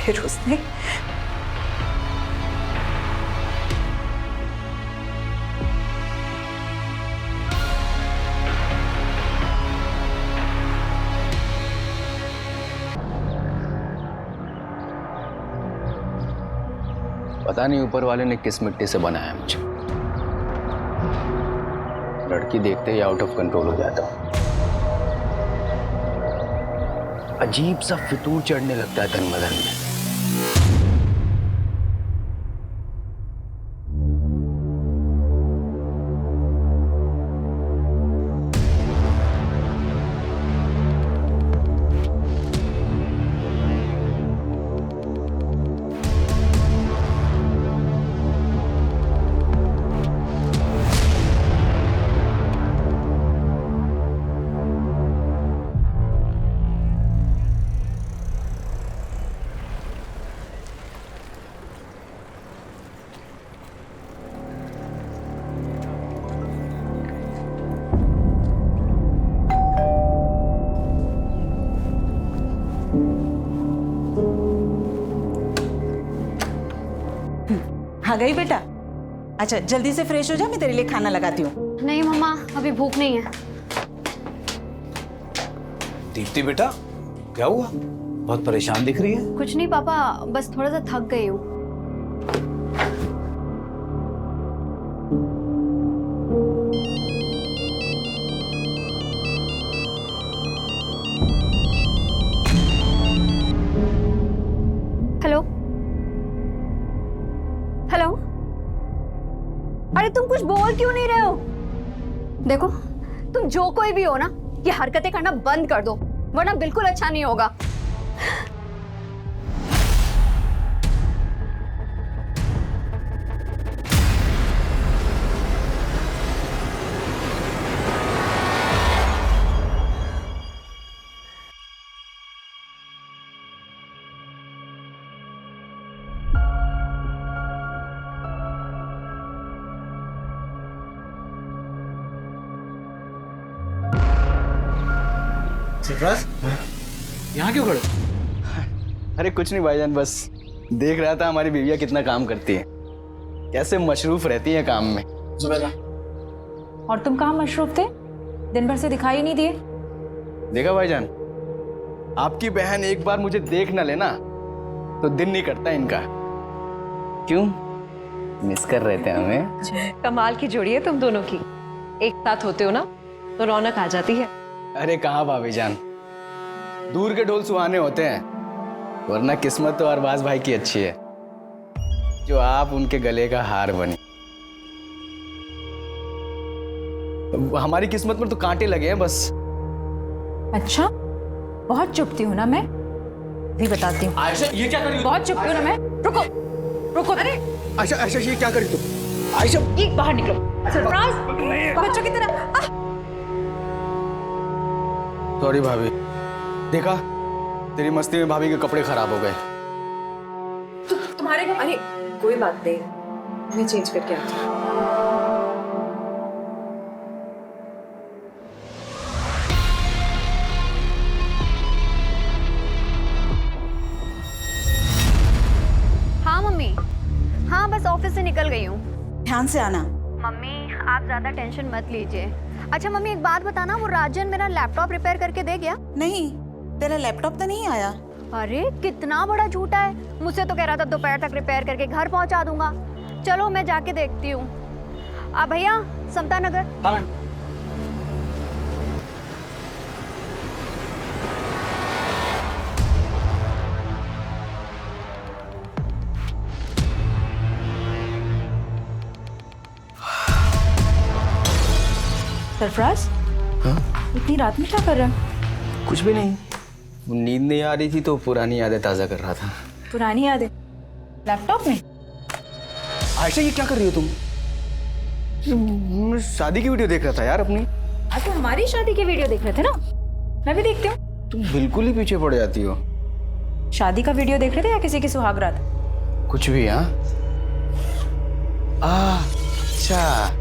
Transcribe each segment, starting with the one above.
फिर उसने पता नहीं ऊपर वाले ने किस मिट्टी से बनाया मुझे। लड़की देखते ही आउट ऑफ कंट्रोल हो जाता हूँ। अजीब सा फितूर चढ़ने लगता है तन बदन में। आ गई बेटा। अच्छा जल्दी से फ्रेश हो जा, मैं तेरे लिए खाना लगाती हूँ। नहीं मम्मा, अभी भूख नहीं है। दीप्ति बेटा, क्या हुआ? बहुत परेशान दिख रही है। कुछ नहीं पापा, बस थोड़ा सा थक गई हूँ। हेलो हेलो, अरे तुम कुछ बोल क्यों नहीं रहे हो? देखो, तुम जो कोई भी हो ना, ये हरकतें करना बंद कर दो, वरना बिल्कुल अच्छा नहीं होगा। सरफराज, यहाँ क्यों खड़े? अरे कुछ नहीं भाईजान, बस देख रहा था हमारी बीवियाँ कितना काम करती है, कैसे मशरूफ रहती है काम में। जुबैदा, और तुम कहाँ मशरूफ थे? दिन भर से दिखाई नहीं दिए। देखा भाईजान, आपकी बहन एक बार मुझे देख न लेना तो दिन नहीं कटता इनका। क्यों मिस कर रहे थे हमें? कमाल की जोड़ी है तुम दोनों की, एक साथ होते हो ना तो रौनक आ जाती है। अरे कहाँ भाभी जान, दूर के ढोल सुहाने होते हैं, वरना किस्मत तो अरबाज भाई की अच्छी है जो आप उनके गले का हार बनी। हमारी किस्मत में तो कांटे लगे हैं बस। अच्छा, बहुत चुपती हूँ ना मैं, भी बताती हूँ। आयशा ये क्या कर रही हो? बहुत चुपती हूँ ना मैं। रुको रुको, अरे आयशा, आयशा ये क्या कर रही तुम? आयशा, ये बाहर निकलो। सरफराज, बच्चों की तरह। सॉरी भाभी, देखा तेरी मस्ती में भाभी के कपड़े खराब हो गए। तुम्हारे घर, अरे कोई बात नहीं, मैं चेंज करके आती हूँ। हाँ मम्मी, हाँ बस ऑफिस से निकल गई हूँ। ध्यान से आना। मम्मी आप ज्यादा टेंशन मत लीजिए। अच्छा मम्मी एक बात बताना, वो राजन मेरा लैपटॉप रिपेयर करके दे गया? नहीं, तेरा लैपटॉप तो नहीं आया। अरे कितना बड़ा झूठा है, मुझसे तो कह रहा था दोपहर तक रिपेयर करके घर पहुंचा दूंगा। चलो मैं जाके देखती हूँ। भैया समता नगर। हाँ। सरफराज, हाँ? इतनी रात में क्या कर रहा है? कुछ भी नहीं, नींद नहीं आ रही थी तो पुरानी यादें ताज़ा कर रहा था। पुरानी यादें लैपटॉप में? आयशा ये क्या कर रही हो तुम? मैं शादी की वीडियो देख रहा था यार अपनी। आज तो हमारी शादी की वीडियो देख रहे थे ना, मैं भी देखती हूँ। तुम बिल्कुल ही पीछे पड़ जाती हो। शादी का वीडियो देख रहे थे या किसी की सुहागरात? कुछ भी। हाँ, अच्छा,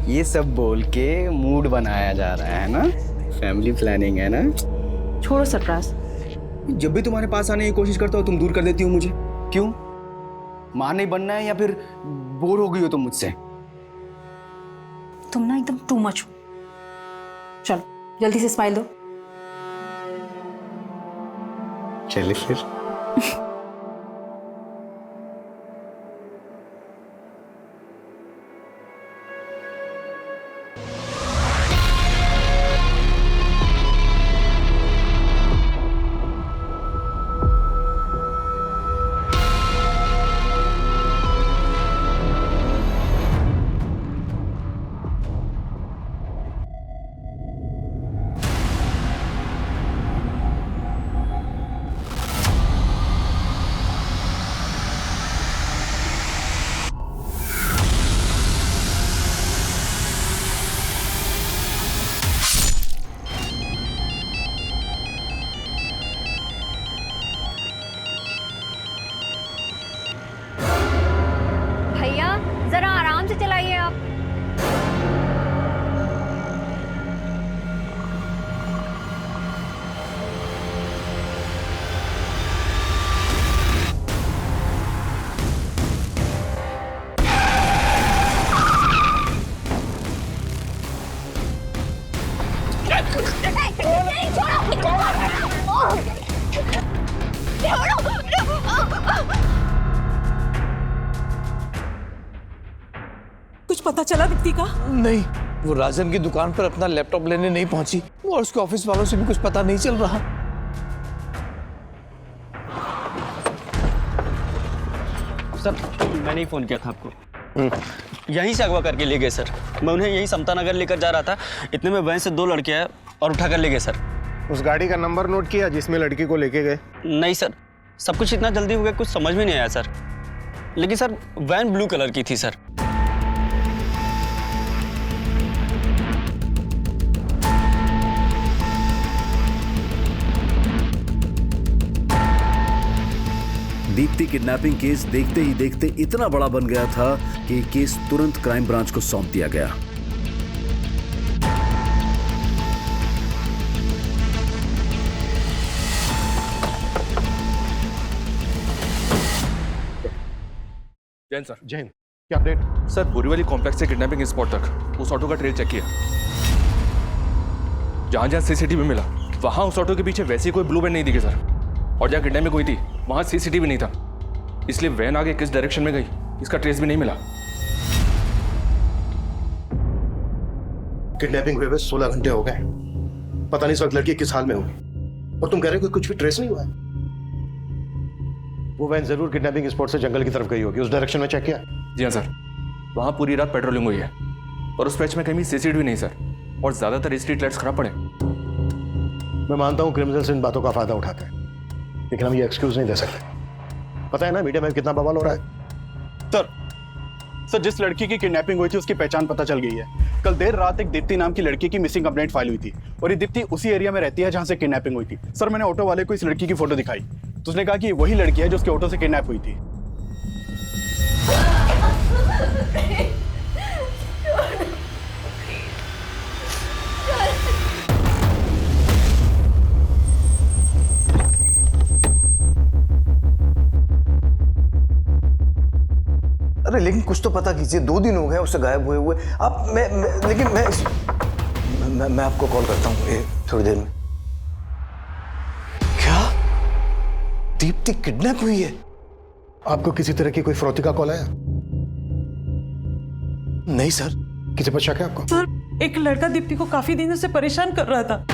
ये सब बोल के मूड बनाया जा रहा है ना, फैमिली प्लानिंग है ना। छोड़ो सरफराज, जब भी तुम्हारे पास आने की कोशिश करता हूँ तुम दूर कर देती हो मुझे, क्यों? मां नहीं बनना है या फिर बोर हो गई हो तुम मुझसे? तुम ना एकदम टू मच हो। चलो जल्दी से स्माइल दो। चलिए फिर। भैया जरा आराम से चलाइए आप। कुछ पता चला दीप्ति का? नहीं, वो राजन की दुकान पर अपना लैपटॉप लेने नहीं पहुंची और उसके ऑफिस वालों से भी कुछ पता नहीं चल रहा। सर मैंने ही फ़ोन किया था आपको। यहीं से अगवा करके ले गए सर। मैं उन्हें यहीं समता नगर लेकर जा रहा था, इतने में वहीं से 2 लड़के आए और उठा कर ले गए सर। उस गाड़ी का नंबर नोट किया जिसमें लड़की को लेके गए? नहीं सर, सब कुछ इतना जल्दी हो गया कुछ समझ में नहीं आया सर। लेकिन सर वैन ब्लू कलर की थी सर। दीप्ति किडनैपिंग केस देखते ही देखते इतना बड़ा बन गया था कि केस तुरंत क्राइम ब्रांच को सौंप दिया गया। जैन सर। जैन, क्या अपडेट? सर बोरीवली कॉम्प्लेक्स से किडनैपिंग स्पॉट तक उस ऑटो का ट्रेल चेक किया। जहां जहां सीसीटीवी मिला वहां उस ऑटो के पीछे वैसी कोई ब्लू वैन नहीं दिखी सर। और जहां किडनैपिंग हुई थी वहां सीसीटीवी नहीं था, इसलिए वैन आगे किस डायरेक्शन में गई इसका ट्रेस भी नहीं मिला। किडनैपिंग हुए 16 घंटे हो गए, पता नहीं इस वक्त लड़की किस हाल में होगी, और तुम कह रहे हो कि कुछ भी ट्रेस नहीं हुआ है? वो वैन जरूर किडनैपिंग स्पॉट से जंगल की तरफ गई होगी, उस डायरेक्शन में चेक किया? जी हाँ सर, वहां पूरी रात पेट्रोलिंग हुई है और उस पैच में कहीं सीसीटीवी नहीं सर, और ज्यादातर स्ट्रीट लाइट्स खराब पड़े। मैं मानता हूँ क्रिमिनल्स इन बातों का फायदा उठाते हैं, लेकिन हम ये एक्सक्यूज नहीं दे सकते। पता है ना मीडिया में कितना बवाल हो रहा है। सर जिस लड़की की किडनैपिंग हुई थी उसकी पहचान पता चल गई है। कल देर रात एक दीप्ति नाम की लड़की की मिसिंग कंप्लेंट फाइल हुई थी और ये दीप्ति उसी एरिया में रहती है जहां से किडनैपिंग हुई थी। सर मैंने ऑटो वाले को इस लड़की की फोटो दिखाई तो उसने कहा कि वही लड़की है जो उसके ऑटो से किडनैप हुई थी। अरे लेकिन कुछ तो पता कीजिए, 2 दिन हो गए उससे गायब हुए हुए। आप मैं आपको कॉल करता हूँ थोड़ी देर में। क्या दीप्ति किडनैप हुई है? आपको किसी तरह की कोई फिरौती का कॉल आया? नहीं सर। किसी पर शक है आपको? सर एक लड़का दीप्ति को काफी दिनों से परेशान कर रहा था।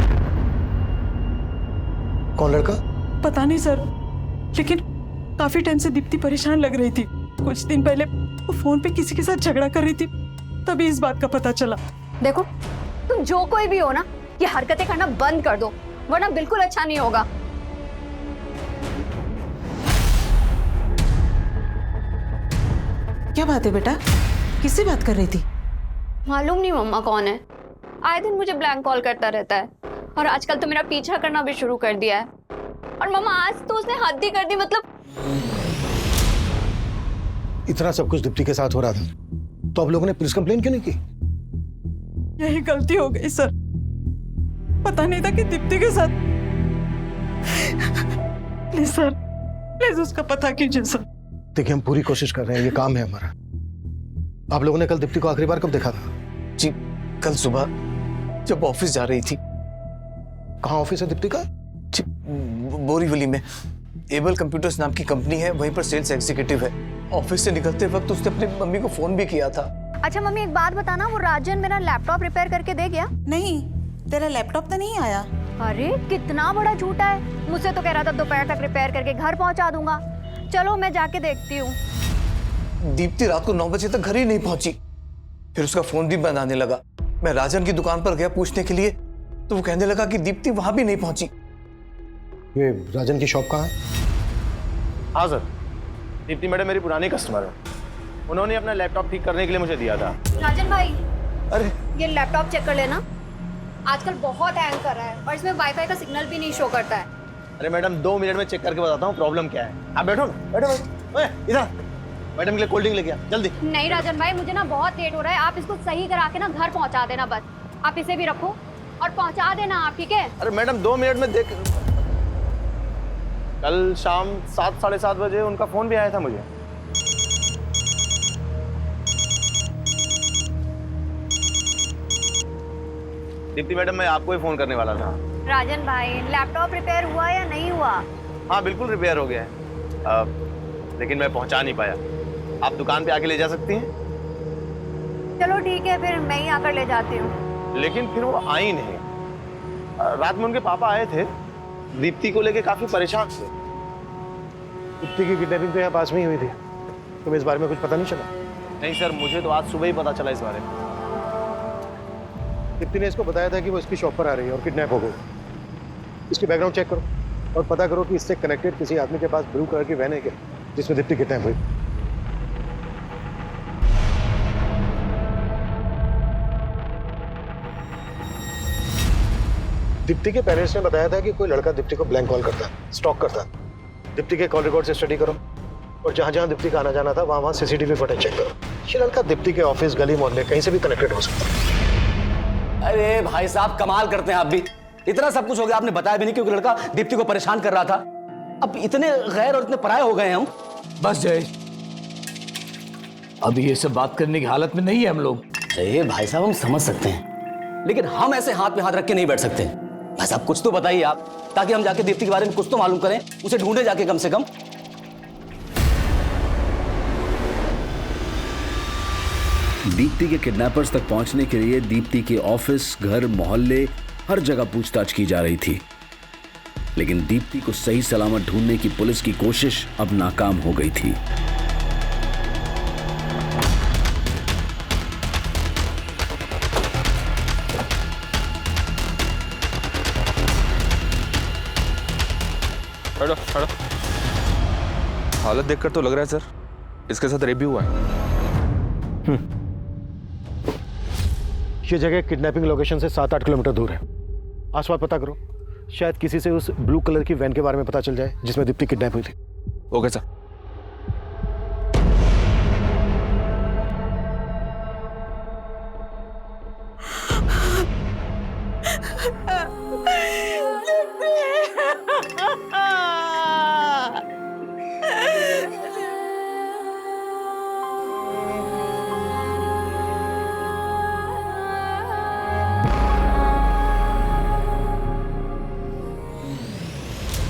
कौन लड़का? पता नहीं सर, लेकिन काफी टाइम से दीप्ति परेशान लग रही थी। कुछ दिन पहले वो फोन पे किसी के साथ झगड़ा कर रही थी, तभी इस बात का पता चला। देखो तुम जो कोई भी हो ना, ये हरकतें करना बंद कर दो वरना बिल्कुल अच्छा नहीं होगा। क्या बात है बेटा, किससे बात कर रही थी? मालूम नहीं मम्मा कौन है, आए दिन मुझे ब्लैंक कॉल करता रहता है और आजकल तो मेरा पीछा करना भी शुरू कर दिया है। और मम्मा आज तो उसने हद ही कर दी। मतलब इतना सब कुछ दीप्ति के साथ हो रहा था तो आप लोगों ने पुलिस कंप्लेन क्यों नहीं की? यही गलती हो गई सर, पता नहीं था कि दीप्ति के साथ प्लीज सर, प्लीज उसका पता कीजिए सर। देखिए हम पूरी कोशिश कर रहे हैं, ये काम है हमारा। आप लोगों ने कल दीप्ति को आखिरी बार कब देखा था? जी कल सुबह जब ऑफिस जा रही थी। कहाँ ऑफिस है दीप्ति का? जी बोरीवली में एबल कंप्यूटर्स नाम की कंपनी है, वहीं पर सेल्स एग्जीक्यूटिव है। ऑफिस से निकलते वक्त उसने अपनी मम्मी को फोन भी किया था। अच्छा मम्मी एक बात बताना, वो राजन मेरा लैपटॉप रिपेयर करके दे गया? नहीं, तेरा लैपटॉप तो नहीं आया। अरे कितना बड़ा झूठा है, मुझसे तो कह रहा था दोपहर तक रिपेयर करके घर पहुंचा दूंगा। चलो मैं जाके देखती हूँ। दीप्ति रात को 9 बजे तक घर ही नहीं पहुंची, फिर उसका फोन भी बंद आने लगा। मैं राजन की दुकान पर गया पूछने के लिए, तो वो कहने लगा कि दीप्ति वहां भी नहीं पहुंची। ये राजन की शॉप कहाँ है? हाँ सर, दीप्ति मैडम मेरी पुरानी कस्टमर है, उन्होंने अपना लैपटॉप ठीक करने के लिए मुझे दिया था। राजन भाई, अरे ये लैपटॉप चेक कर लेना, आजकल बहुत हैंग कर रहा है और इसमें वाईफाई का सिग्नल भी नहीं शो करता है। अरे मैडम 2 मिनट में चेक करके बताता हूँ प्रॉब्लम क्या है। आप बैठो ना, बैठो ओए, इधर मैडम के लिए कोल्ड ड्रिंक लेके आ जल्दी। नहीं राजन भाई, मुझे ना बहुत लेट हो रहा है, आप इसको सही करा के ना घर पहुंचा देना बस। आप इसे भी रखो और पहुंचा देना आप, ठीक है? अरे मैडम 2 मिनट में देख। कल शाम 7 साढ़े 7 बजे उनका फोन भी आया था मुझे। दीप्ति मैडम मैं आपको ही फोन करने वाला था। राजन भाई, लैपटॉप रिपेयर हुआ या नहीं हुआ? हाँ बिल्कुल रिपेयर हो गया है, लेकिन मैं पहुंचा नहीं पाया। आप दुकान पे आके ले जा सकती हैं? चलो ठीक है, फिर मैं ही आकर ले जाती हूँ। लेकिन फिर वो आई नहीं। रात में उनके पापा आए थे, दीप्ति को लेके काफी परेशान थे। दीप्ति की किडनैपिंग तो यहाँ पास में ही हुई थी, तुम्हें इस बारे में कुछ पता नहीं चला? नहीं सर, मुझे तो आज सुबह ही पता चला इस बारे में। दीप्ति ने इसको बताया था कि वो इसकी शॉप पर आ रही है और किडनैप हो गई। इसकी बैकग्राउंड चेक करो और पता करो कि इससे कनेक्टेड किसी आदमी के पास ब्लू कलर की वैन है क्या, जिसमें दीप्ति किडनैप हुई। दीप्ति के पेरेंट्स ने बताया था कि कोई लड़का दीप्ति को ब्लैंक कॉल करता है, स्टॉक करता है। दीप्ति के कॉल रिकॉर्ड से स्टडी करो और जहां जहां दीप्ति का आना जाना था वहां सीसीटीवी फुटेज चेक करो। ये लड़का दीप्ति के ऑफिस, गली, मोहल्ले कहीं से भी कनेक्टेड हो सकता है। अरे भाई साहब, कमाल करते हैं आप भी। इतना सब कुछ हो गया, आपने बताया भी नहीं क्योंकि लड़का दीप्ति को परेशान कर रहा था। अब इतने गैर और इतने पराये हो गए हैं हम। बस जय, अभी ये सब बात करने की हालत में नहीं है हम लोग। अरे भाई साहब, हम समझ सकते हैं, लेकिन हम ऐसे हाथ में हाथ रख के नहीं बैठ सकते। भाई साहब कुछ तो बताइए आप, ताकि हम जाके दीप्ति के बारे में कुछ तो मालूम करें, उसे ढूंढे जाके कम से कम। दीप्ति के किडनैपर्स तक पहुंचने के लिए दीप्ति के ऑफिस, घर, मोहल्ले हर जगह पूछताछ की जा रही थी, लेकिन दीप्ति को सही सलामत ढूंढने की पुलिस की कोशिश अब नाकाम हो गई थी। हटो हटो, हालत देखकर तो लग रहा है सर इसके साथ रेप भी हुआ है। ये जगह किडनैपिंग लोकेशन से 7-8 किलोमीटर दूर है। आसपास पता करो, शायद किसी से उस ब्लू कलर की वैन के बारे में पता चल जाए जिसमें दीप्ति किडनैप हुई थी। Okay sir.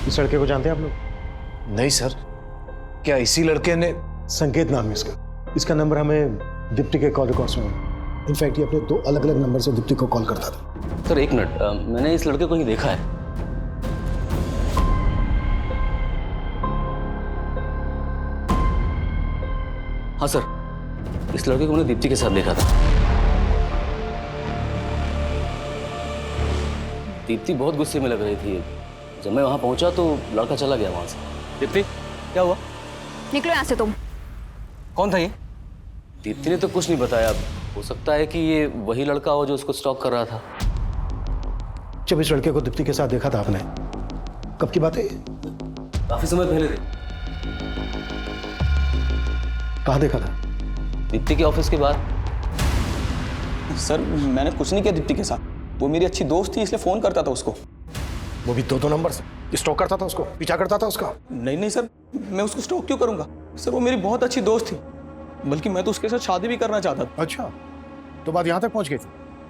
इस लड़के को जानते हैं आप लोग? नहीं सर, क्या इसी लड़के ने? संकेत नाम है इसका। इसका नंबर हमें दीप्ति के कॉल रिकॉर्ड्स में है। इनफैक्ट ये अपने 2 अलग-अलग नंबर से दीप्ति को कॉल करता था। सर एक मिनट, मैंने इस लड़के को ही देखा है। हाँ सर, इस लड़के को मैंने दीप्ति के साथ देखा था। दीप्ति बहुत गुस्से में लग रही थी। जब मैं वहां पहुंचा तो लड़का चला गया वहां से। दीप्ति क्या हुआ? निकलो यहाँ से तुम। कौन था ये? दीप्ति ने तो कुछ नहीं बताया। हो सकता है कि ये वही लड़का हो जो उसको स्टॉक कर रहा था। जब इस लड़के को दीप्ति के साथ देखा था आपने, कब की बात है? काफी समय पहले थे। कहाँ देखा था? दीप्ति के ऑफिस के बाद। सर मैंने कुछ नहीं किया दीप्ति के साथ, वो मेरी अच्छी दोस्त थी इसलिए फोन करता था उसको। वो भी 2 नंबर से। स्टॉक करता था उसको, पीछा करता था उसका? नहीं सर, मैं उसको स्टॉक क्यों करूंगा सर, वो मेरी बहुत अच्छी दोस्त थी, बल्कि मैं तो उसके साथ शादी भी करना चाहता था। अच्छा, तो बात यहाँ तक पहुँच गई थी?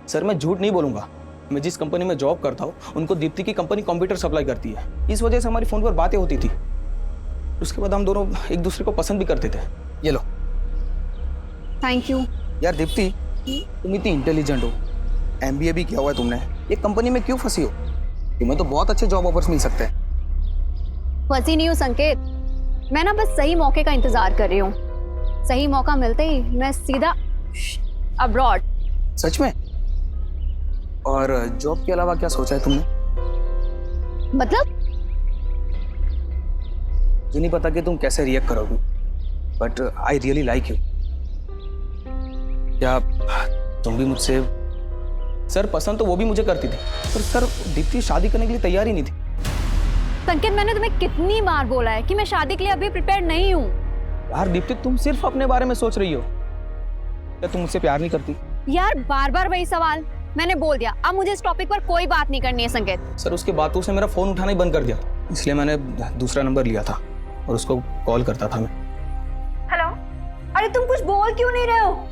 सर मैं झूठ नहीं बोलूंगा, मैं जिस कंपनी में जॉब करता हूँ उनको दीप्ति की कंपनी कंप्यूटर सप्लाई करती है, इस वजह से हमारी फोन पर बातें होती थी। उसके बाद हम दोनों एक दूसरे को पसंद भी करते थे। ये लो। Thank you. यार दीप्ति, तुम इतनी इंटेलिजेंट हो, MBA भी किया हुआ है तुमने, एक कंपनी में क्यों फंसी हो? तुम्हें तो बहुत अच्छे जॉब ऑफर्स मिल सकते हैं। फंसी नहीं हूँ संकेत, मैं ना बस सही मौके का इंतजार कर रही हूँ। सही मौका मिलते ही मैं सीधा अब्रॉड। सच में? और जॉब के अलावा क्या सोचा है तुमने? मतलब? मुझे नहीं पता कि तुम कैसे रिएक्ट करोगी, but I really like you. क्या तुम भी मुझसे? सर पसंद तो वो भी मुझे करती थी, पर सर दीप्ति शादी करने के लिए तैयार ही नहीं थी। संकेत, मैंने तुम्हें कितनी बार बोला है कि मैं शादी के लिए अभी प्रिपेयर नहीं हूँ। यार दीप्ति, तुम सिर्फ अपने बारे में सोच रही हो, क्या तुम मुझसे प्यार नहीं करती? यार बार बार वही सवाल, मैंने बोल दिया, अब मुझे इस टॉपिक पर कोई बात नहीं करनी है संकेत। सर उसके बाद तो उसने मेरा फोन उठाना ही बंद कर दिया, इसलिए मैंने दूसरा नंबर लिया था और उसको कॉल करता था मैं। हेलो, अरे तुम कुछ बोल क्यों नहीं रहे हो?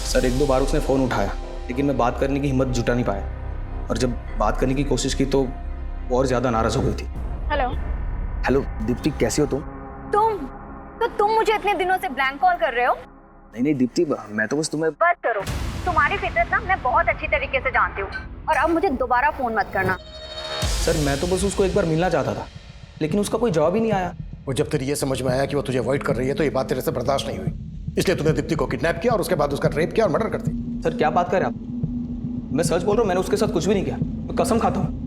सर 1-2 बार उसने फोन उठाया, लेकिन मैं बात करने की हिम्मत जुटा नहीं पाया, और जब बात करने की कोशिश की तो वो और ज्यादा नाराज हो गई थी। हेलो दीप्ति, कैसी हो तुम? तुम मुझे इतने दिनों से ब्लैंक कॉल कर रहे हो? नहीं दीप्ति, मैं तो बस तुम्हें। बस करो, तुम्हारी फितरत ना मैं बहुत अच्छी तरीके से जानती हूँ, और अब मुझे दोबारा फोन मत करना। सर मैं तो बस उसको एक बार मिलना चाहता था, लेकिन उसका कोई जवाब ही नहीं आया। और जब तेरी ये समझ में आया कि वो तुझे अवॉइड कर रही है, तो ये बात तेरे से बर्दाश्त नहीं हुई, इसलिए तूने दीप्ति को किडनैप किया और उसके बाद उसका रेप किया और मर्डर कर दिया। सर क्या बात कर रहे आप? मैं सच बोल रहा हूँ, मैंने उसके साथ कुछ भी नहीं किया, मैं कसम खाता हूँ।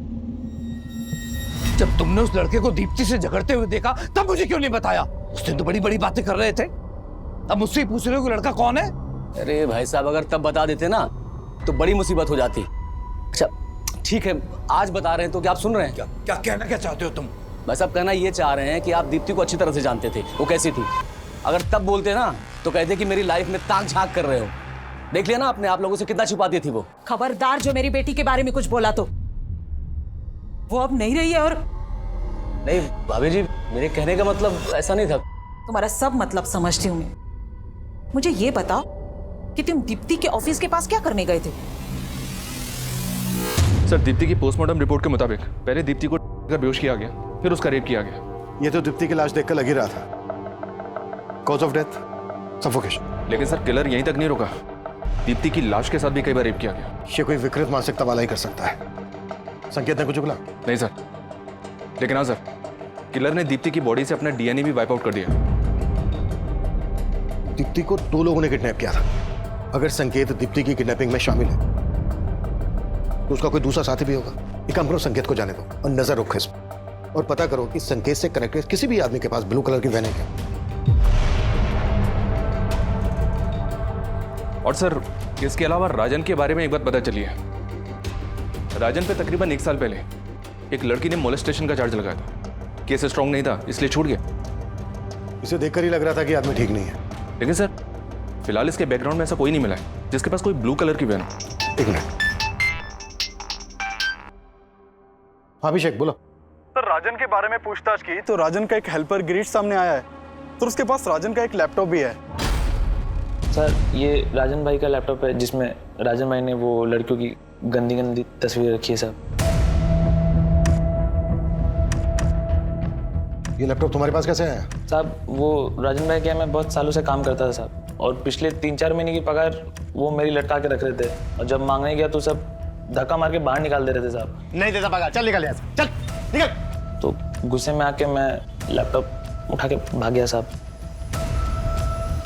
जब तुमने उस लड़के को दीप्ति से झगड़ते हुए देखा तब मुझे क्यों नहीं बताया? उस दिन तो बड़ी बड़ी बातें कर रहे थे, अब मुझसे पूछ रहे हो कि लड़का कौन है? अरे भाई साहब, अगर तब बता देते ना तो बड़ी मुसीबत हो जाती। अच्छा ठीक है, आज बता रहे हैं तो क्या आप सुन रहे हैं? क्या कहना क्या चाहते हो तुम? भाई साहब कहना ये चाह रहे हैं कि आप दीप्ति को अच्छी तरह से जानते थे, वो कैसी थी। अगर तब बोलते ना तो कहते कि मेरी लाइफ में ताक झांक कर रहे हो। देख लिया ना आपने, आप लोगों से कितना छुपाती थी वो। खबरदार जो मेरी बेटी के बारे में कुछ बोला तो वो अब नहीं रही है। और नहीं भाभी जी, मेरे कहने का मतलब ऐसा नहीं था। तुम्हारा सब मतलब समझती हूँ मैं। मुझे ये बताओ कि तुम दीप्ति के ऑफिस के पास क्या करने गए थे? सर दीप्ति की पोस्टमार्टम रिपोर्ट के मुताबिक पहले दीप्ति को बेहोश किया गया, फिर उसका रेप किया गया। ये तो दीप्ति की लाश देखकर लग ही रहा था। Cause of death suffocation. लेकिन सर किलर यहीं तक नहीं रुका, दीप्ति की लाश के साथ भी कई बार रेप किया गया। ये कोई विकृत मानसिकता वाला ही कर सकता है। संकेत ने कुछ बोला? नहीं सर, लेकिन हाँ सर, किलर ने दीप्ति की बॉडी से अपना DNA भी वाइप आउट कर दिया। दीप्ति को 2 लोगों ने किडनैप किया था। अगर संकेत दीप्ति की किडनैपिंग में शामिल है तो उसका कोई दूसरा साथी भी होगा। एक काम करो, संकेत को जाने दो और नजर रखो इस पर, और पता करो कि संकेत से कनेक्टेड किसी भी आदमी के पास ब्लू कलर की वैन है क्या। और सर इसके अलावा राजन के बारे में एक बात पता चली है। राजन पे तकरीबन 1 साल पहले एक लड़की ने मोलेस्टेशन का चार्ज लगाया था। केस स्ट्रांग नहीं था, इसलिए छूट गया। इसे देखकर ही लग रहा था कि आदमी ठीक नहीं है। लेकिन सर फिलहाल इसके बैकग्राउंड में ऐसा कोई नहीं मिला है जिसके पास कोई ब्लू कलर की वैन हो। 1 मिनट। हाँ अभिषेक बोलो। सर राजन के बारे में पूछताछ की तो राजन का एक हेल्पर गिरीश सामने आया है, तो उसके पास राजन का एक लैपटॉप भी है। सर ये राजन भाई का लैपटॉप है जिसमें राजन भाई ने वो लड़कियों की गंदी गंदी तस्वीरें रखी है साहब। ये लैपटॉप तुम्हारे पास कैसे आया? साहब वो राजन भाई क्या, मैं बहुत सालों से काम करता था साहब, और पिछले 3-4 महीने की पगार वो मेरी लटका के रख रहे थे, और जब मांगने गया तो सब धक्का मार के बाहर निकाल दे रहे थे साहब। नहीं देता पगार, चल निकल यहाँ से, चल निकल। तो गुस्से में आके मैं लैपटॉप उठा के भाग गया साहब।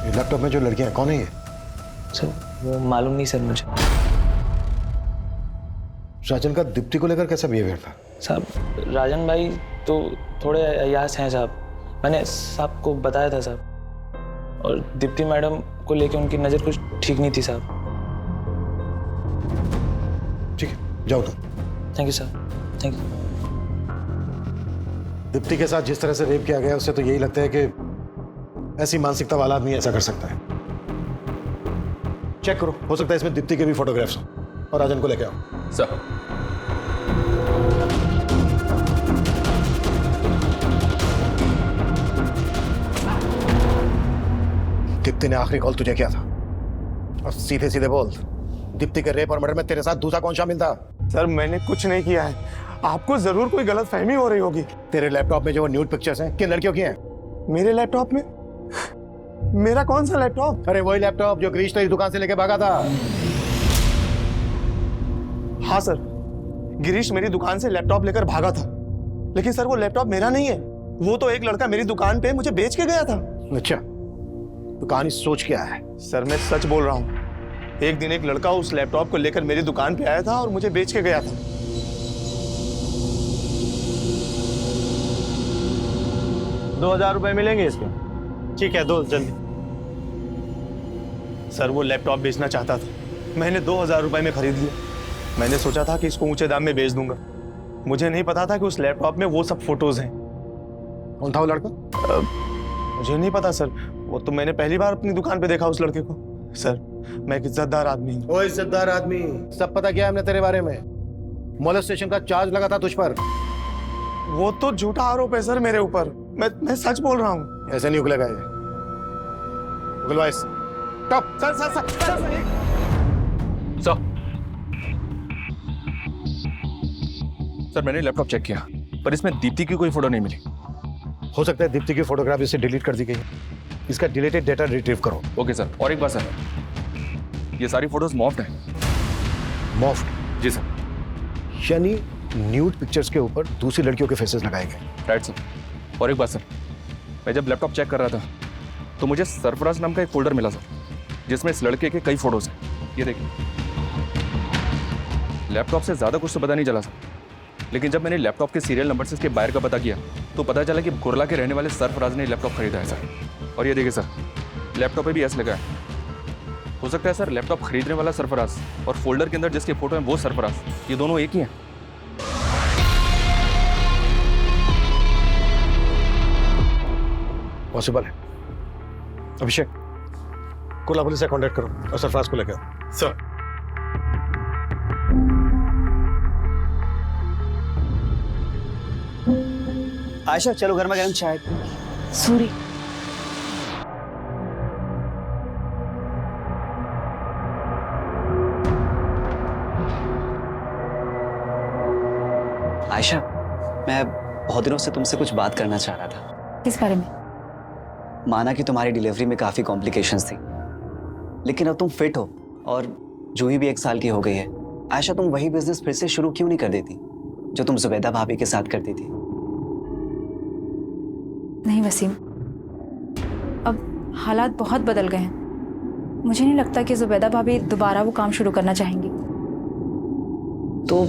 ये लैपटॉप में जो लड़कियां हैं कौन है ये? सर वो मालूम नहीं सर मुझे। राजन का दीप्ति को लेकर कैसा बिहेवियर था? साहब राजन भाई तो थोड़े अयास हैं साहब, मैंने साहब को बताया था साहब, और दीप्ति मैडम को लेके उनकी नज़र कुछ ठीक नहीं थी साहब। ठीक है, जाओ तुम। Thank you sir, thank you. Deepti के साथ जिस तरह से रेप किया गया उससे तो यही लगता है कि ऐसी मानसिकता वाला आदमी ऐसा कर सकता है। चेक करो, हो सकता है इसमें दीप्ति के भी फोटोग्राफ्स हो, और राजन को लेके आओ। सर दीप्ति ने आखिरी कॉल तुझे किया था, और सीधे सीधे बोल, दीप्ति के रेप और मर्डर में तेरे साथ दूसरा कौन शामिल था? सर मैंने कुछ नहीं किया है, आपको जरूर कोई गलत फहमी हो रही होगी। तेरे लैपटॉप में जो न्यूड पिक्चर्स हैं किन लड़कियों की हैं? मेरे लैपटॉप में? मेरा कौन सा लैपटॉप? अरे वही लैपटॉप जो गिरीश तेरी दुकान से लेके भागा था। हाँ सर, गिरीश मेरी दुकान से लैपटॉप लेकर भागा था, लेकिन सर वो लैपटॉप मेरा नहीं है, वो तो एक लड़का मेरी दुकान पे मुझे बेच के गया था। अच्छा, तो कहानी सोच क्या है? सर मैं सच बोल रहा हूँ, एक दिन एक लड़का उस लैपटॉप को लेकर मेरी दुकान पे आया था और मुझे बेच के गया था। ₹2000 मिलेंगे इसके? ठीक है, दो जल्दी। सर वो लैपटॉप बेचना चाहता था, मैंने ₹2000 में खरीद लिया। मैंने सोचा था कि इसको ऊंचे दाम में बेच दूंगा, मुझे नहीं पता था कि उस लैपटॉप में वो सब फोटोज हैं। कौन था वो लड़का? मुझे नहीं पता सर, वो तो मैंने पहली बार अपनी दुकान पे देखा उस लड़के को। सर मैं एक इज्जतदार आदमी हूँ। ओ इज्जतदार आदमी, सब पता क्या है हमने तेरे बारे में? मोलेस्टेशन का चार्ज लगा था तुझ पर। वो तो झूठा आरोप है सर मेरे ऊपर, मैं सच बोल रहा हूँ। ऐसे नहीं उगलेगा ये। उगलवा इस। Top sir sir sir sir sir मैंने लैपटॉप चेक किया, पर इसमें दीप्ति की कोई फोटो नहीं मिली। हो सकता है दीप्ति की फोटोग्राफ इससे डिलीट कर दी गई। इसका डिलीटेड डेटा रिट्रीव करो। Okay sir. और एक बात सर, ये सारी फोटोज मॉफ्ड हैं। मॉफ्ड? जी सर। यानी न्यूड पिक्चर्स के ऊपर दूसरी लड़कियों के फेसेस लगाए गए। Right sir. और एक बात सर, मैं जब लैपटॉप चेक कर रहा था तो मुझे सरफराज नाम का एक फोल्डर मिला सर, जिसमें इस लड़के के कई फोटोज हैं। ये देखिए, लैपटॉप से ज़्यादा कुछ तो पता नहीं चला सर, लेकिन जब मैंने लैपटॉप के सीरियल नंबर से इसके बायर का पता किया तो पता चला कि कुरला के रहने वाले सरफराज ने लैपटॉप खरीदा है सर। और ये देखिए सर, लैपटॉप पे भी एस लगा है। हो सकता है सर लैपटॉप खरीदने वाला सरफराज और फोल्डर के अंदर जिसके फोटो हैं वो सरफराज, ये दोनों एक ही हैं। पॉसिबल है। अभिषेक, कुरला पुलिस से कांटेक्ट करो और सरफराज को लेकर आओ। सर। आयशा चलो गर्मा गर्म चाय। सॉरी। आयशा, मैं बहुत दिनों से तुमसे कुछ बात करना चाह रहा था। किस बारे में? माना कि तुम्हारी डिलीवरी में काफ़ी कॉम्प्लिकेशंस थी, लेकिन अब तुम फिट हो और जूही भी 1 साल की हो गई है। आयशा, तुम वही बिजनेस फिर से शुरू क्यों नहीं कर देती जो तुम जुबैदा भाभी के साथ करती थी? नहीं वसीम, अब हालात बहुत बदल गए हैं। मुझे नहीं लगता कि जुबैदा भाभी दोबारा वो काम शुरू करना चाहेंगी। तो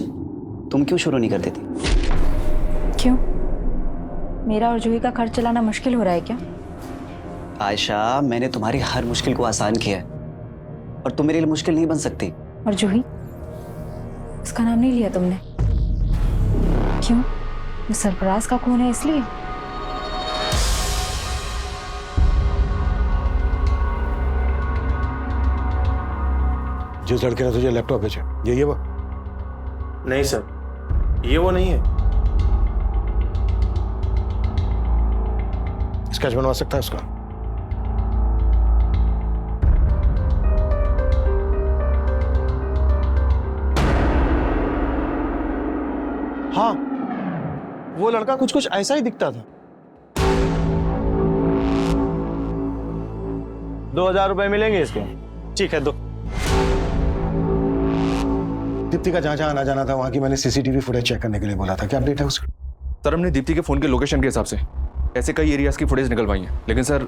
तुम क्यों शुरू नहीं कर देती? क्यों? मेरा और जूही का खर्च चलाना मुश्किल हो रहा है क्या? आयशा, मैंने तुम्हारी हर मुश्किल को आसान किया है और तुम मेरे लिए मुश्किल नहीं बन सकती। और जूही, उसका नाम नहीं लिया तुमने। क्यों? वो सरफराज का खून है इसलिए? जिस लड़के ने तुझे लैपटॉप भेजा, यही है वो? नहीं सर, ये वो नहीं है। स्केच बनवा सकता है उसका? हाँ, वो लड़का कुछ कुछ ऐसा ही दिखता था। ₹2000 मिलेंगे इसके? ठीक है, दो। दीप्ति का जहां जहां आना जाना था वहां की मैंने सीसीटीवी फुटेज चेक करने के लिए बोला था। क्या अपडेट है उसका? सर हमने दीप्ति के फ़ोन के लोकेशन के हिसाब से ऐसे कई एरियाज़ की फुटेज निकलवाई है, लेकिन सर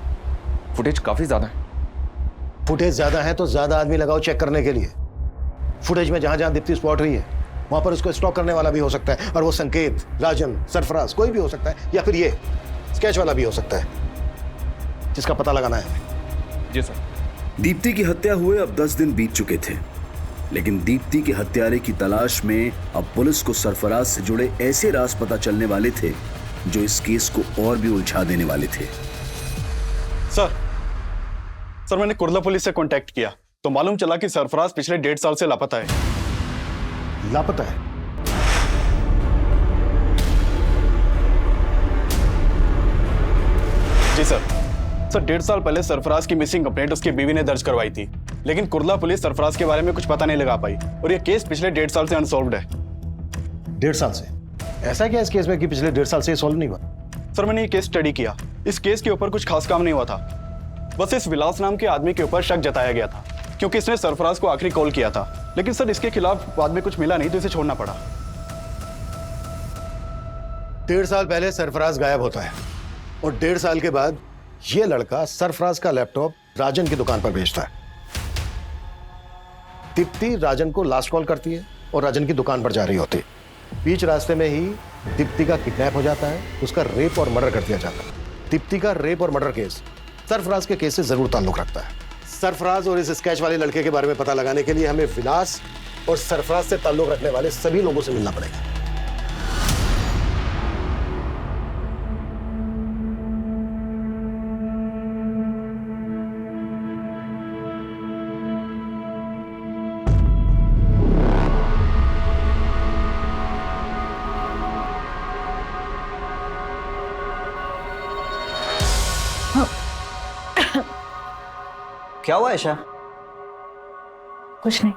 फुटेज काफ़ी ज़्यादा है। फुटेज ज़्यादा है तो ज़्यादा आदमी लगाओ चेक करने के लिए। फुटेज में जहां जहां दीप्ति स्पॉट हुई है वहां पर उसको स्टॉक करने वाला भी हो सकता है, और वो संकेत, राजन, सरफराज कोई भी हो सकता है, या फिर ये स्केच वाला भी हो सकता है, जिसका पता लगाना है। जी सर। दीप्ति की हत्या हुए अब 10 दिन बीत चुके थे, लेकिन दीप्ति के हत्यारे की तलाश में अब पुलिस को सरफराज से जुड़े ऐसे राज पता चलने वाले थे जो इस केस को और भी उलझा देने वाले थे। सर मैंने कुर्ला पुलिस से कांटेक्ट किया तो मालूम चला कि सरफराज पिछले 1.5 साल से लापता है। लापता है? जी सर। सर 1.5 साल पहले सरफराज की मिसिंग कंप्लेंट उसकी बीवी ने दर्ज करवाई थी, लेकिन कुर्ला पुलिस सरफराज के बारे में कुछ पता नहीं लगा पाई और ये केस पिछले 1.5 साल से अनसॉल्व्ड है। 1.5 साल से? ऐसा क्या इस केस में कि पिछले 1.5 साल से सॉल्व नहीं हुआ? सर मैंने ये केस स्टडी किया, इस केस के ऊपर कुछ खास काम नहीं हुआ था। बस इस विलास नाम के आदमी के ऊपर शक जताया गया था क्योंकि इसने सरफराज को आखिरी कॉल किया था, लेकिन सर इसके खिलाफ बाद में कुछ मिला नहीं तो इसे छोड़ना पड़ा। 1.5 साल पहले सरफराज गायब होता है और 1.5 साल के बाद ये लड़का सरफराज का लैपटॉप राजन की दुकान पर बेचता है। दीप्ति राजन को लास्ट कॉल करती है और राजन की दुकान पर जा रही होती है। बीच रास्ते में ही दीप्ति का किडनैप हो जाता है, उसका रेप और मर्डर कर दिया जाता है। दीप्ति का रेप और मर्डर केस सरफराज के केस से जरूर ताल्लुक रखता है। सरफराज और इस स्केच वाले लड़के के बारे में पता लगाने के लिए हमें विलास और सरफराज से ताल्लुक रखने वाले सभी लोगों से मिलना पड़ेगा। क्या हुआ ऐशा? कुछ नहीं।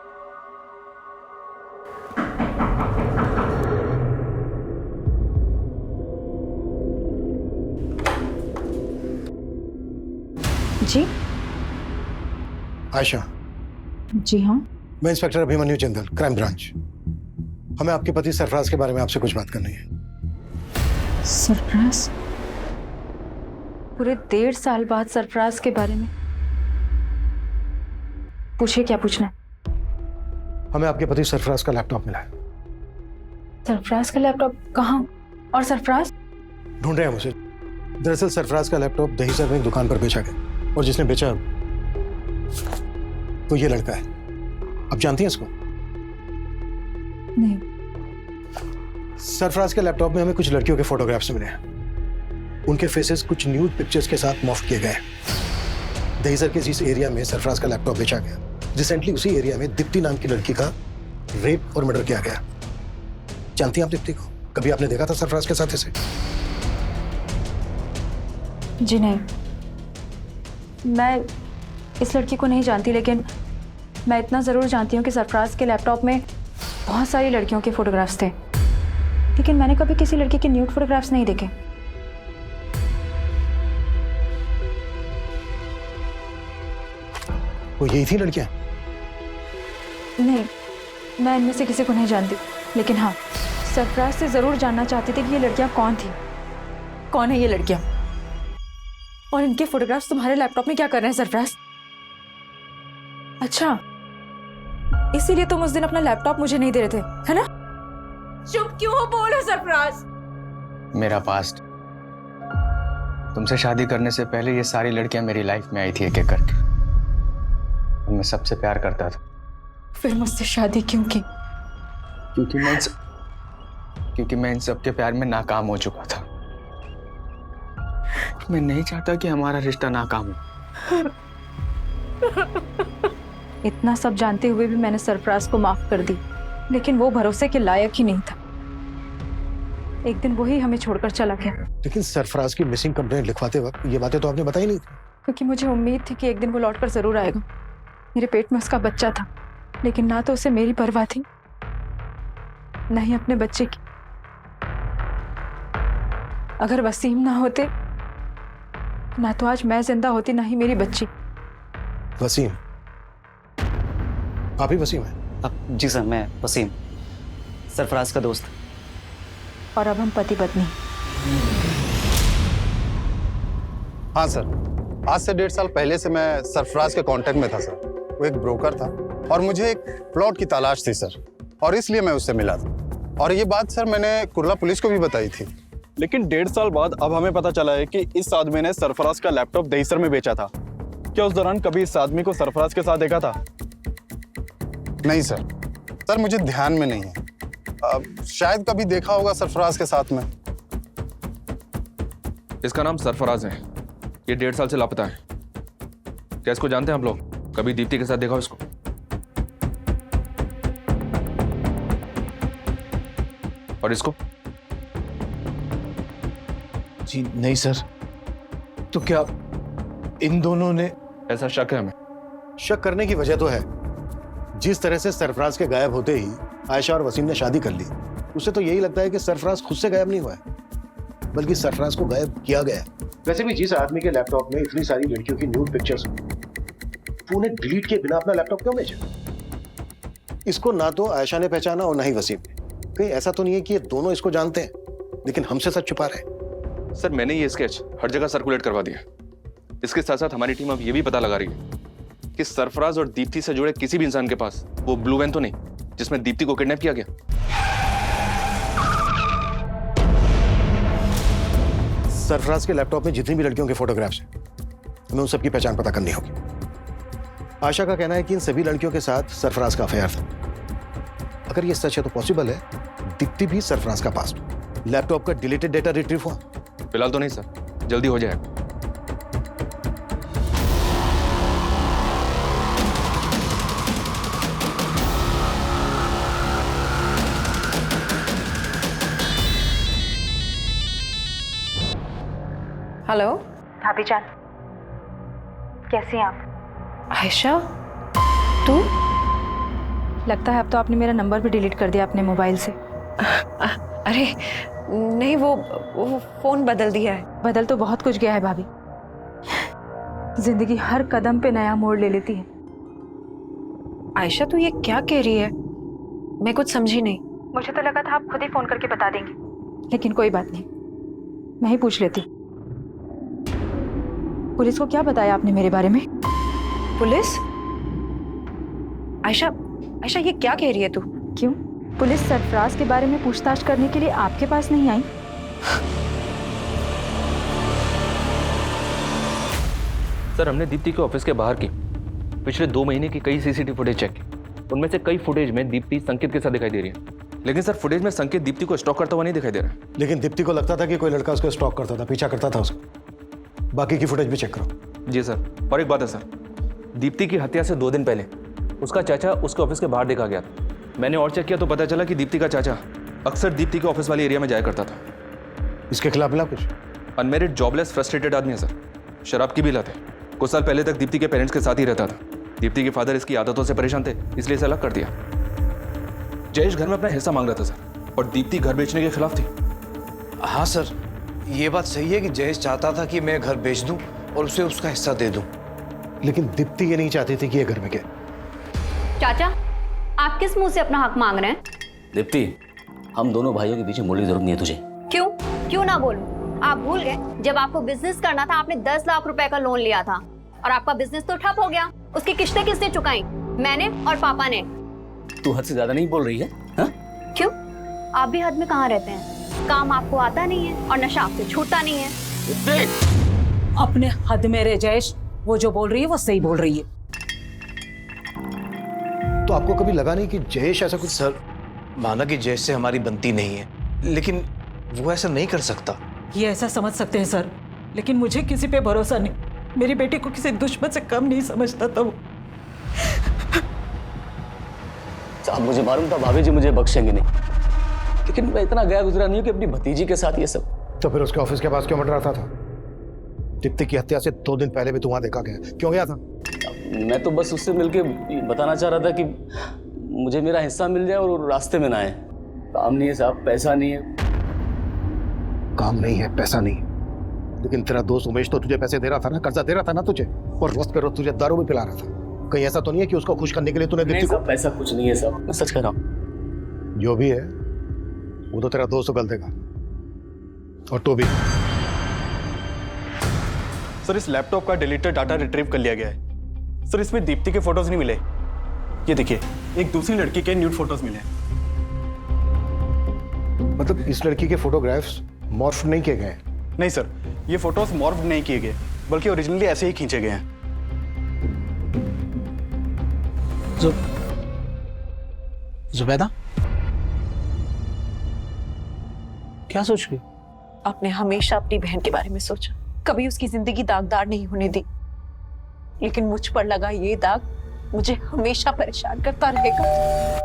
जी आयशा। जी हाँ। मैं inspector Abhimanyu Jindal, crime branch. हमें आपके पति सरफराज के बारे में आपसे कुछ बात करनी है। सरफराज? पूरे 1.5 साल बाद सरफराज के बारे में? पूछिए, क्या पूछना है? हमें आपके पति सरफराज का लैपटॉप मिला है। सरफराज का लैपटॉप? कहाँ? और सरफराज? ढूंढ रहे हैं मुझे। दरअसल सरफराज का लैपटॉप दहीसर में एक दुकान पर बेचा गया और जिसने बेचा तो ये लड़का है। आप जानती हैं इसको? नहीं। सरफराज के लैपटॉप में हमें कुछ लड़कियों के फोटोग्राफ्स मिले हैं। उनके फेसेस कुछ न्यूड पिक्चर्स के साथ मॉर्फ किए गए। दहीसर के जिस एरिया में सरफराज का लैपटॉप बेचा गया, रिसेंटली उसी एरिया में दीप्ति नाम की लड़की का रेप और मर्डर किया गया। जानती हैं आप दीप्ति को? कभी आपने देखा था सरफराज के साथ इसे? जी नहीं, मैं इस लड़की को नहीं जानती, लेकिन मैं इतना ज़रूर जानती हूँ कि सरफराज के लैपटॉप में बहुत सारी लड़कियों के फोटोग्राफ्स थे, लेकिन मैंने कभी किसी लड़की के न्यूड फोटोग्राफ्स नहीं देखे। वो यही थी लड़कियां? नहीं, मैं इनमें से किसी को नहीं जानती, लेकिन हाँ, सरफराज से ज़रूर जानना चाहती थी कि ये लड़कियां कौन थी, कौन है ये लड़कियां, और इनके फोटोग्राफ्स तुम्हारे लैपटॉप में क्या कर रहे हैं सरफराज? अच्छा, इसीलिए तुम उस दिन अपना लैपटॉप मुझे नहीं दे रहे थे, है ना? चुप क्यों हो? बोलो सरफराज। मेरा पास्ट, तुमसे शादी करने से पहले ये सारी लड़कियां मेरी लाइफ में आई थी एक एक करके, और मैं सबसे प्यार करता था। फिर मुझसे शादी क्यों की? क्योंकि मैं इन सबके प्यार में नाकाम हो चुका था। मैं नहीं चाहता कि हमारा रिश्ता नाकाम हो। इतना सब जानते हुए भी मैंने सरफराज को माफ कर दी, लेकिन वो भरोसे के लायक ही नहीं था। एक दिन वही हमें छोड़कर चला गया। लेकिन सरफराज की मिसिंग कंप्लेंट लिखवाते वक्त ये बातें तो आपने बताई नहीं थी। क्योंकि मुझे उम्मीद थी कि एक दिन वो लौटकर जरूर आएगा। मेरे पेट में उसका बच्चा था, लेकिन ना तो उसे मेरी परवाह थी, ना ही अपने बच्चे की। अगर वसीम ना होते, ना तो आज मैं जिंदा होती, ना ही मेरी बच्ची। वसीम? आप ही वसीम है? जी सर, मैं वसीम, सरफराज का दोस्त। और अब हम पति पत्नी। हाँ सर, आज से 1.5 साल पहले से मैं सरफराज के कांटेक्ट में था सर। वो एक ब्रोकर था और मुझे एक प्लॉट की तलाश थी सर, और इसलिए मैं उससे मिला था। और ये बात सर मैंने कुर्ला पुलिस को भी बताई थी। लेकिन 1.5 साल बाद अब हमें पता चला है कि इस आदमी ने सरफराज का लैपटॉप दहीसर में बेचा था। क्या उस दौरान कभी इस आदमी को सरफराज के साथ देखा था? नहीं सर, सर मुझे ध्यान में नहीं है। शायद कभी देखा होगा सरफराज के साथ में। इसका नाम सरफराज है, ये 1.5 साल से लापता है। क्या इसको जानते हैं आप लोग? कभी दीप्ति के साथ देखा हो इसको? और इसको? जी नहीं सर। तो क्या इन दोनों ने, ऐसा शक है हमें। शक करने की वजह तो है। जिस तरह से सरफराज के गायब होते ही आयशा और वसीम ने शादी कर ली, उसे तो यही लगता है कि सरफराज खुद से गायब नहीं हुआ है, बल्कि सरफराज को गायब किया गया। वैसे भी जिस आदमी के लैपटॉप में इतनी सारी लड़कियों की न्यूड पिक्चर्स हो, वो उन्हें डिलीट किए बिना अपना लैपटॉप क्यों भेजा? इसको ना तो आयशा ने पहचाना और ना ही वसीम ने। कहीं ऐसा तो नहीं है कि ये दोनों इसको जानते हैं लेकिन हमसे सच छुपा रहे हैं? सर मैंने ये स्केच हर जगह सर्कुलेट करवा दिया। इसके साथ साथ हमारी टीम अब ये भी पता लगा रही है कि सरफराज और दीप्ति से जुड़े किसी भी इंसान के पास वो ब्लू वैन तो नहीं जिसमें दीप्ति को किडनैप किया गया। सरफराज के लैपटॉप में जितनी भी लड़कियों के फोटोग्राफ्स हैं, हमें उन सबकी पहचान पता करनी होगी। आशा का कहना है कि इन सभी लड़कियों के साथ सरफराज का अफेयर था। अगर ये सच है तो पॉसिबल है दीप्ति भी सरफराज का पास्ट। लैपटॉप का डिलीटेड डेटा रिट्रीव हुआ? फिलहाल तो नहीं सर, जल्दी हो जाएगा। हेलो भाभी जान, कैसी हैं आप? आयशा, तू? लगता है अब तो आपने मेरा नंबर भी डिलीट कर दिया अपने मोबाइल से। अरे नहीं, वो फोन बदल दिया है। बदल तो बहुत कुछ गया है भाभी। जिंदगी हर कदम पे नया मोड़ ले लेती है। आयशा, तू ये क्या कह रही है? मैं कुछ समझी नहीं। मुझे तो लगा था आप खुद ही फोन करके बता देंगे, लेकिन कोई बात नहीं, मैं ही पूछ लेती। पुलिस को क्या बताया आपने मेरे बारे में? पुलिस? आयशा ये क्या कह रही है तू? क्यों? पुलिस सरफराज के बारे में पूछताछ करने के लिए आपके पास नहीं आई? सर हमने दीप्ति के ऑफिस के बाहर की पिछले 2 महीने की कई सीसीटीवी फुटेज चेक की। उनमें से कई फुटेज में दीप्ति संकेत के साथ दिखाई दे रही है, लेकिन सर फुटेज में संकेत दीप्ति को स्टॉक करता हुआ नहीं दिखाई दे रहा। लेकिन दीप्ति को लगता था कि कोई लड़का उसको स्टॉक करता था, पीछा करता था उसको। बाकी की फुटेज भी चेक करो। जी सर। और एक बात है सर, दीप्ति की हत्या से 2 दिन पहले उसका चाचा उसके ऑफिस के बाहर देखा गया था। मैंने और चेक किया तो पता चला कि दीप्ति का चाचा अक्सर दीप्ति के ऑफिस वाले एरिया में जाया करता था। इसके खिलाफ मिला कुछ? अनमेरिड, जॉबलेस, फ्रस्ट्रेटेड आदमी है सर। शराब की भी लत है। कुछ साल पहले तक दीप्ति के पेरेंट्स के साथ ही रहता था। दीप्ति के फादर इसकी आदतों से परेशान थे, इसलिए इसे अलग कर दिया। जयेश घर में अपना हिस्सा मांग रहा था सर, और दीप्ति घर बेचने के खिलाफ थी। हाँ सर, ये बात सही है कि जयेश चाहता था कि मैं घर बेच दूं और उसे उसका हिस्सा दे दूं। लेकिन दीप्ति ये नहीं चाहती थी कि ये घर में के। चाचा, आप किस मुंह से अपना हक मांग रहे हैं? दीप्ति, हम दोनों भाइयों के पीछे बोलने की जरूरत नहीं है तुझे। क्यों ना बोलूं? आप भूल गए जब आपको बिजनेस करना था आपने 10 लाख रुपए का लोन लिया था और आपका बिजनेस तो ठप हो गया। उसकी किस्तें किसने चुकाई? मैंने और पापा ने। तू हद से ज्यादा नहीं बोल रही है? हा? क्यों? आप भी हद में कहाँ रहते हैं? काम आपको आता नहीं है और नशा आपसे छूटता नहीं है। अपने हद में रह जयेश, वो जो बोल रही है वो सही बोल रही है। तो आपको कभी लगा नहीं कि जयेश ऐसा कुछ? सर, माना कि जयेश से हमारी बनती नहीं है, लेकिन वो ऐसा नहीं कर सकता। ये ऐसा समझ सकते हैं सर, लेकिन मुझे किसी पे भरोसा नहीं। मेरी बेटी को किसी दुश्मन से कम नहीं समझता था वो। साहब मुझे मालूम था भाभी जी मुझे बख्शेंगे नहीं, लेकिन मैं इतना गया गुजरा नहीं हूं कि अपनी भतीजी के साथ ये सब। तो फिर उसके ऑफिस के पास क्यों मंडराता था? दीप्ति की हत्या से 2 दिन पहले भी तू वहां देखा गया, क्यों गया था? मैं तो बस उससे मिलके बताना चाह रहा था कि मुझे मेरा हिस्सा मिल जाए और रास्ते में ना आए। काम नहीं है साहब, पैसा नहीं है। काम नहीं है, पैसा नहीं, लेकिन तेरा दोस्त उमेश तो तुझे पैसे दे रहा था ना, कर्जा दे रहा था ना तुझे, और रोज पे रोज तुझे दारू भी पिला रहा था। कहीं ऐसा तो नहीं है कि उसको खुश करने के लिए तूने दीप्ति को? पैसा कुछ नहीं है साहब, मैं सच कह रहा हूँ। जो भी है वो तो तेरा दोस्त उगल देगा, और तो भी। सर इस लैपटॉप का डिलीटेड डाटा रिट्रीव कर लिया गया है। सर इसमें दीप्ति के फोटोज नहीं मिले। ये देखिए, एक दूसरी लड़की के न्यूड फोटोज मिले। मतलब इस लड़की के फोटोग्राफ्स मॉर्फ नहीं किए गए? नहीं सर, ये फोटोज मॉर्फ नहीं किए गए, बल्कि ओरिजिनली ऐसे ही खींचे गए हैं। जुबैदा, क्या सोच रही? आपने हमेशा अपनी बहन के बारे में सोचा, कभी उसकी जिंदगी दागदार नहीं होने दी, लेकिन मुझ पर लगा ये दाग मुझे हमेशा परेशान करता रहेगा।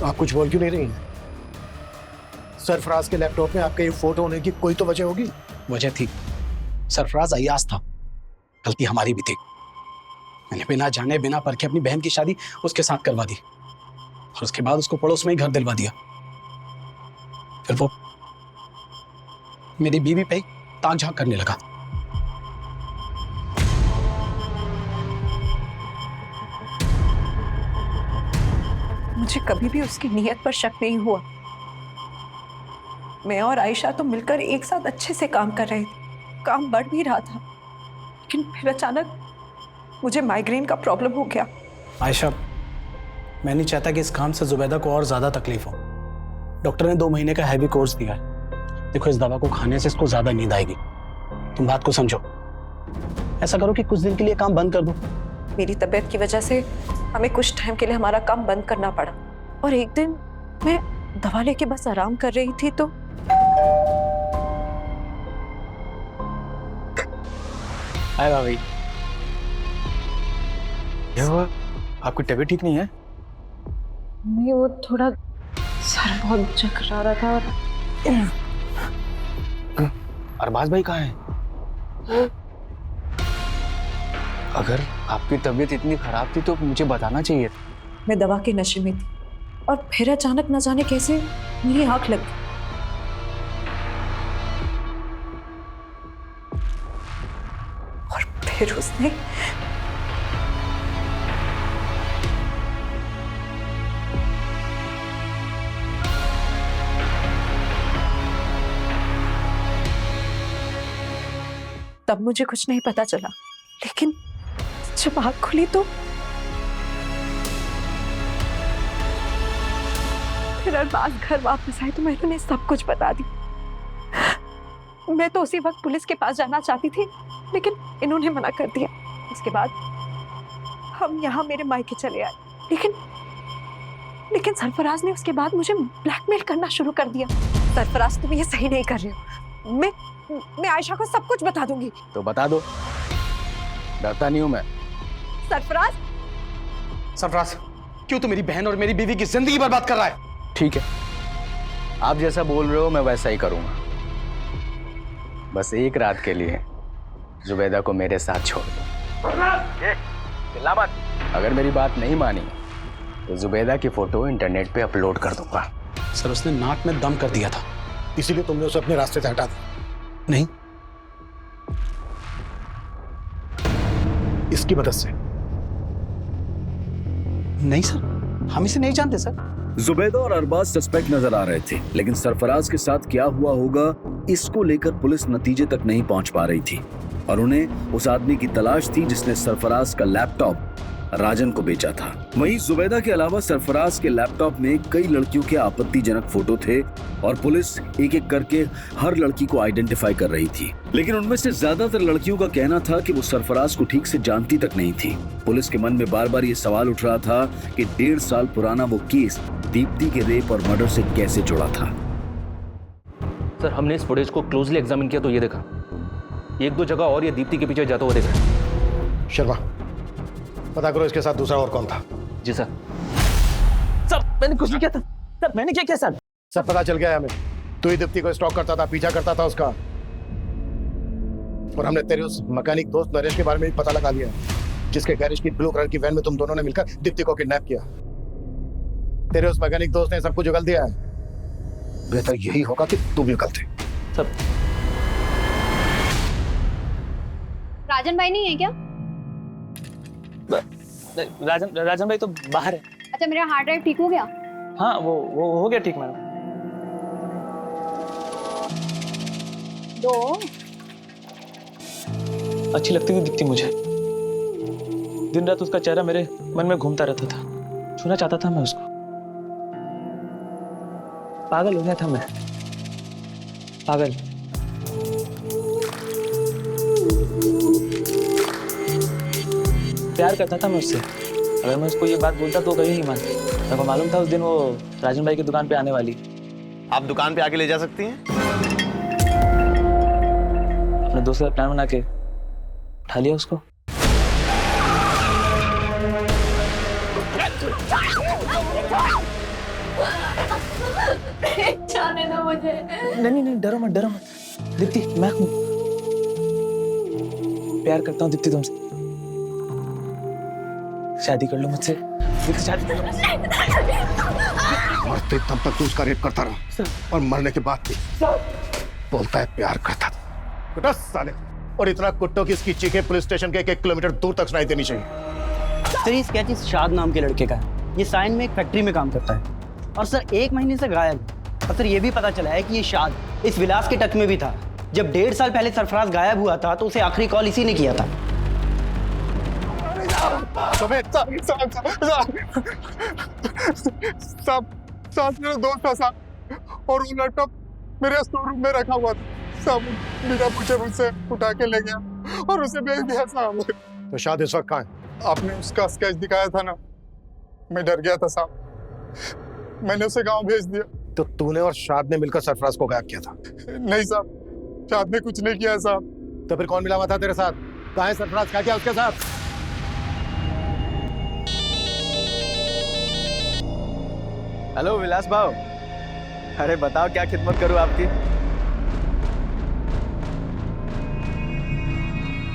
आप कुछ बोल क्यों नहीं रही हैं? सरफराज के लैपटॉप में आपका ये फोटो होने की कोई तो वजह होगी। वजह थी, सरफराज अय्याज था, गलती हमारी भी थी। मैंने बिना जाने बिना परखे अपनी बहन की शादी उसके साथ करवा दी और उसके बाद उसको पड़ोस में ही घर दिलवा दिया। फिर वो मेरी बीवी पे ताक झांक करने लगा। मुझे कभी भी उसकी नीयत पर शक नहीं हुआ। मैं और आयशा तो मिलकर एक साथ अच्छे से काम कर रहे थे, काम बढ़ भी रहा था, लेकिन फिर अचानक मुझे माइग्रेन का प्रॉब्लम हो गया। आयशा, मैं नहीं चाहता कि इस काम से जुबैदा को और ज्यादा तकलीफ हो। डॉक्टर ने 2 महीने का हैवी कोर्स दिया है। देखो, इस दवा को खाने से इसको ज्यादा नींद आएगी। तुम बात को समझो। ऐसा करो कि कुछ दिन के लिए काम बंद कर दो। मेरी तबीयत की वजह से हमें कुछ टाइम के लिए हमारा काम बंद करना पड़ा, और एक दिन मैं दवा लेके बस आराम कर रही थी तो हाय भाभी। क्या हुआ? आपकी तबीयत ठीक नहीं है? नहीं, वो थोड़ा सर बहुत चकरा रहा था। और अरबाज भाई कहाँ हैं? वो अगर आपकी तबीयत इतनी खराब थी तो मुझे बताना चाहिए। मैं दवा के नशे में थी और फिर अचानक न जाने कैसे मेरी आंख लग गई। और फिर उसने तब मुझे कुछ नहीं पता चला, लेकिन जब आँख खुली तो फिर अरबाज घर वापस आए तो मैंने उन्हें सब कुछ बता दी। मैं तो उसी वक्त पुलिस के पास जाना चाहती थी, लेकिन इन्होंने मना कर दिया। उसके बाद हम यहाँ मेरे मायके चले आए, लेकिन सरफराज ने उसके बाद मुझे ब्लैकमेल करना शुरू कर दिया। सरफराज, तुम ये सही नहीं कर रहे हो। मैं आयशा को सब कुछ बता दूंगी। तो बता दो, डरता नहीं हूं मैं। सरफराज, सरफराज, क्यों तू मेरी बहन और मेरी बीवी की जिंदगी बर्बाद कर रहा है? ठीक है, आप जैसा बोल रहे हो मैं वैसा ही करूंगा। बस एक रात के लिए जुबैदा को मेरे साथ छोड़ दो। चिल्ला मत। अगर मेरी बात नहीं मानी तो जुबैदा की फोटो इंटरनेट पे अपलोड कर दूंगा। सर, उसने नाक में दम कर दिया था, इसीलिए तुमने उसे अपने रास्ते से हटा दिया। नहीं, इसकी मदद से। नहीं सर, हम इसे नहीं जानते सर। जुबैदा और अरबाज सस्पेक्ट नजर आ रहे थे, लेकिन सरफराज के साथ क्या हुआ होगा इसको लेकर पुलिस नतीजे तक नहीं पहुंच पा रही थी और उन्हें उस आदमी की तलाश थी जिसने सरफराज का लैपटॉप राजन को बेचा था। वहीं जुबैदा के अलावा सरफराज के लैपटॉप में कई लड़कियों के आपत्तिजनक फोटो थे और पुलिस एक एक करके हर लड़की को आइडेंटिफाई कर रही थी, लेकिन उनमें से ज्यादातर लड़कियों का कहना था कि वो सरफराज को ठीक से जानती तक नहीं थी। पुलिस के मन में बार बार ये सवाल उठ रहा था कि 1.5 साल पुराना वो केस दीप्ति के रेप और मर्डर से कैसे जुड़ा था। सर, हमने इस फुटेज को क्लोजली एग्जामिन किया तो ये देखा, 1-2 जगह और ये दीप्ति के पीछे जाता हुआ दिख रहा है। शर्मा, पता करो इसके साथ दूसरा और कौन था। जी सर। सर, मैंने कुछ नहीं किया था। सर, मैंने क्या किया सर? सर, पता चल गया हमें, तू ही दीप्ति को स्टॉक करता था, पीछा करता था उसका। और हमने तेरे उस मैकेनिक दोस्त नरेश के बारे में भी पता लगा लिया, जिसके गैरेज की ब्लू कलर की वैन में तुम दोनों ने मिलकर दीप्ति को किडनैप किया। तेरे उस मैकेनिक दोस्त ने सब कुछ उगल दिया है। बेहतर यही होगा कि तू भी उगल दे। सब राजन भाई नहीं है क्या? राजन भाई तो बाहर है। अच्छा, मेरा हार्ड ड्राइव ठीक हो गया? हाँ, वो हो गया ठीक मैडम। दो अच्छी लगती थी दीप्ति मुझे। दिन रात उसका चेहरा मेरे मन में घूमता रहता था, छूना चाहता था मैं उसको। पागल हो गया था मैं, पागल। प्यार करता था मैं उससे। अगर मैं उसको ये बात बोलता तो कभी नहीं मानती। मेरे को मालूम था उस दिन वो राजन भाई की दुकान पे आने वाली। आप दुकान पे आके ले जा सकती हैं? अपने दोस्त का प्लान बना के उठा लिया उसको। जाने दो मुझे। नहीं नहीं, डरो मत दीप्ति, मैं हूँ। प्यार करता हूँ दीप्ति तुमसे। शादी कर लो मुझसे दीप्ति, शादी कर लो मुझसे। मरते तब तक तू उसका रेप करता रहा और मरने के बाद भी बोलता है प्यार करता था। कुत्ता साले, और इतना कुत्तों की इसकी चीखें पुलिस स्टेशन के 1 किलोमीटर दूर तक सुनाई देनी चाहिए। सर ये स्केच इस शाद नाम के लड़के का है। ये साइन में एक फैक्ट्री में काम करता है और सर 1 महीने से गायब। और सर ये भी पता चला है कि ये शाद इस विलास के टच में भी था। जब 1.5 साल पहले सरफराज गायब हुआ था तो उसे आखिरी कॉल इसी ने किया था। साहब मेरा दोस्त था साहब, और वो लैपटॉप मेरे स्टोर रूम में रखा हुआ था साहब। बिना पूछे मुझसे उठा के ले गया और उसे बेच दिया साहब। तो शाद इस वक्त कहाँ है? आपने उसका स्केच दिखाया था ना, मैं डर गया था साहब, मैंने उसे गांव भेज दिया। तो तूने और शाद ने मिलकर सरफराज को गायब किया था? नहीं साहब, शाद ने कुछ नहीं किया साहब। तो फिर कौन मिला हुआ था तेरे साथ? कहाँ है सरफराज? क्या किया उसके साथ? हेलो विलास भाव, अरे बताओ क्या खिदमत करूं आपकी?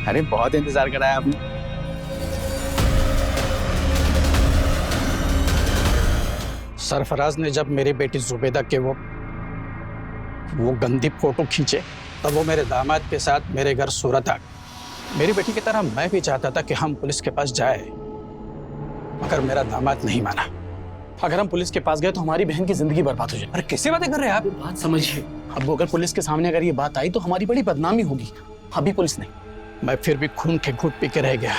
अरे बहुत इंतजार कराया आपने। सरफराज ने जब मेरी बेटी जुबैदा के वो गंदी फोटो खींचे तब वो मेरे दामाद के साथ मेरे घर सूरत आ गए। मेरी बेटी की तरह मैं भी चाहता था कि हम पुलिस के पास जाए, मगर मेरा दामाद नहीं माना। अगर हम पुलिस के पास गए तो हमारी बहन की जिंदगी बर्बाद हो जाए। अरे कैसे बातें कर रहे हैं आप? बात समझिए। अब अगर पुलिस के सामने अगर ये बात आई तो हमारी बड़ी बदनामी होगी। अभी पुलिस नहीं, मैं फिर भी खून के घूंट पी के रह गया।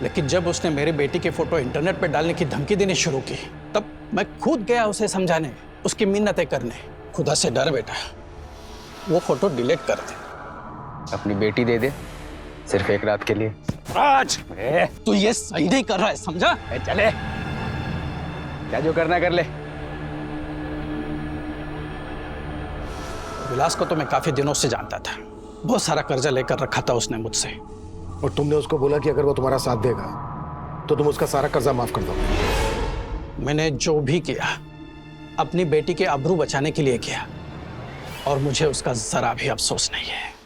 लेकिन जब उसने मेरी बेटी की फोटो इंटरनेट पे डालने की धमकी देनी शुरू की तब मैं खुद गया उसे समझाने, उसकी मिन्नतें करने। खुदा से डर बेटा, वो फोटो डिलीट कर दे। अपनी बेटी दे दे, सिर्फ 1 रात के लिए। राज, तू ये सही नहीं कर रहा है, समझा? चले, क्या जो करना कर ले। विलास को तो मैं काफी दिनों से जानता था। बहुत सारा कर्जा लेकर रखा था उसने मुझसे। और तुमने उसको बोला कि अगर वो तुम्हारा साथ देगा तो तुम उसका सारा कर्जा माफ कर दो। मैंने जो भी किया अपनी बेटी के आबरू बचाने के लिए किया और मुझे उसका जरा भी अफसोस नहीं है।